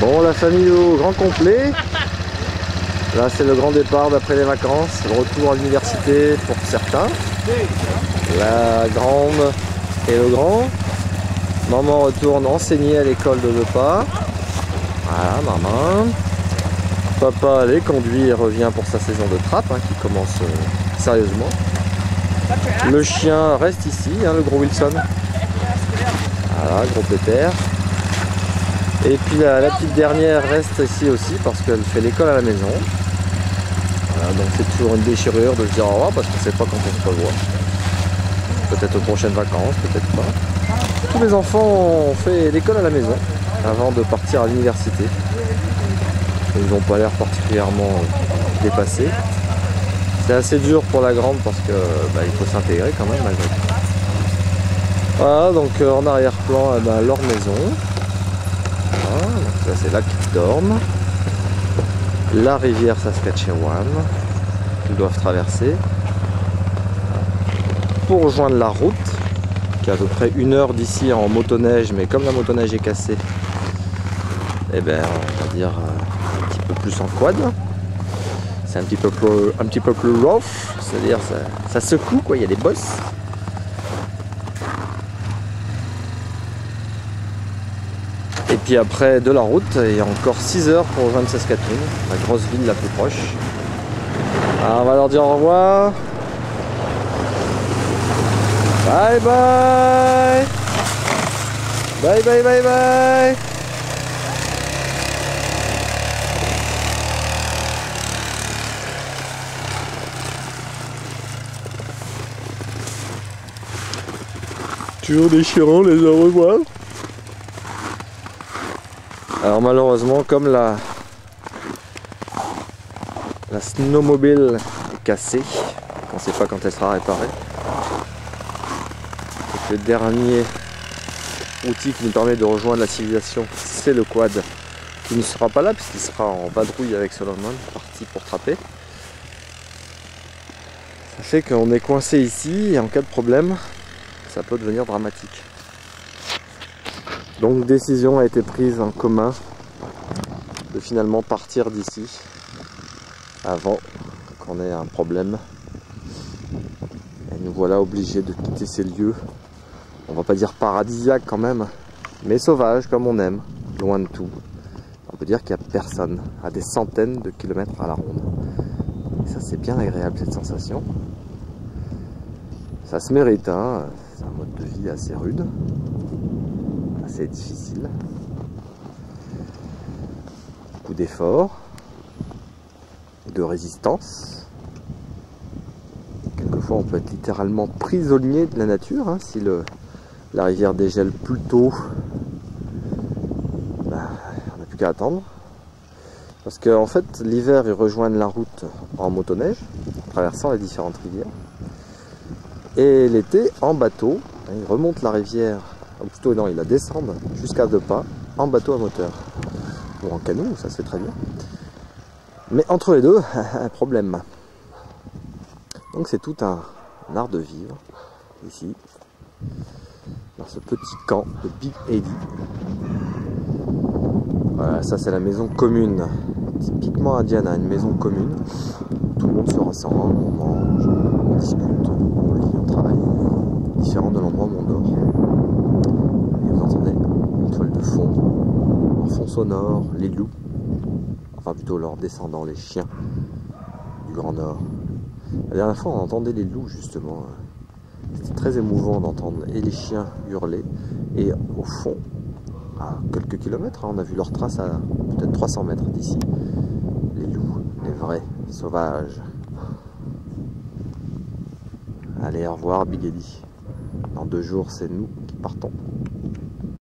Bon, la famille au grand complet. Là, c'est le grand départ d'après les vacances. Le retour à l'université pour certains. La grande et le grand. Maman retourne enseigner à l'école de Lepas. Voilà, maman. Papa les conduit et revient pour sa saison de trappe qui commence sérieusement. Le chien reste ici, le gros Wilson. Voilà, gros pépère. Et puis la petite dernière reste ici aussi parce qu'elle fait l'école à la maison. Voilà, donc c'est toujours une déchirure de se dire au revoir parce qu'on ne sait pas quand on se revoit. Peut-être aux prochaines vacances, peut-être pas. Tous les enfants ont fait l'école à la maison avant de partir à l'université. Ils n'ont pas l'air particulièrement dépassés. C'est assez dur pour la grande parce que il faut s'intégrer quand même malgré tout. Voilà, donc en arrière-plan, leur maison. Voilà, donc ça c'est là qu'ils dorment. La rivière Saskatchewan qu'ils doivent traverser pour rejoindre la route qui est à peu près 1 heure d'ici en motoneige, mais comme la motoneige est cassée, on va dire un petit peu plus en quad. C'est un petit peu plus rough, c'est-à-dire ça secoue quoi, il y a des bosses. Et puis après de la route, il y a encore 6 heures pour rejoindre Saskatoon, la grosse ville la plus proche. Alors on va leur dire au revoir. Bye bye. Bye bye bye bye. Toujours déchirant les au revoir. Alors malheureusement, comme la snowmobile est cassée, on ne sait pas quand elle sera réparée. Donc, le dernier outil qui nous permet de rejoindre la civilisation, c'est le quad, qui ne sera pas là puisqu'il sera en vadrouille avec Solomon, parti pour trapper. Ça fait qu'on est coincé ici et en cas de problème, ça peut devenir dramatique. Donc décision a été prise en commun de finalement partir d'ici avant qu'on ait un problème. Et nous voilà obligés de quitter ces lieux, on va pas dire paradisiaques quand même, mais sauvages comme on aime, loin de tout. On peut dire qu'il n'y a personne à des centaines de kilomètres à la ronde. Et ça c'est bien agréable cette sensation. Ça se mérite, c'est un mode de vie assez rude. C'est difficile, beaucoup d'efforts, de résistance. Quelquefois on peut être littéralement prisonnier de la nature, si la rivière dégèle plus tôt, on n'a plus qu'à attendre. Parce qu'en fait l'hiver ils rejoignent la route en motoneige, en traversant les différentes rivières, et l'été en bateau, ils remontent la rivière. Ou plutôt non, ils la descendent jusqu'à 2 pas en bateau à moteur ou en canot, ça se fait très bien, mais entre les deux un problème. Donc c'est tout un art de vivre ici dans ce petit camp de Big Eddy. Voilà, ça c'est la maison commune, typiquement indienne, une maison commune. Tout le monde se rassemble, on mange, on discute, on lit, on travaille, différent de l'endroit où on dort. Vous entendez une toile de fond, en fond sonore, les loups, enfin plutôt leurs descendants, les chiens du Grand Nord. La dernière fois on entendait les loups justement, c'était très émouvant d'entendre et les chiens hurler, et au fond, à quelques kilomètres, on a vu leurs traces à peut-être 300 mètres d'ici, les loups, les vrais sauvages. Allez, au revoir Big Eddy. Dans 2 jours c'est nous qui partons.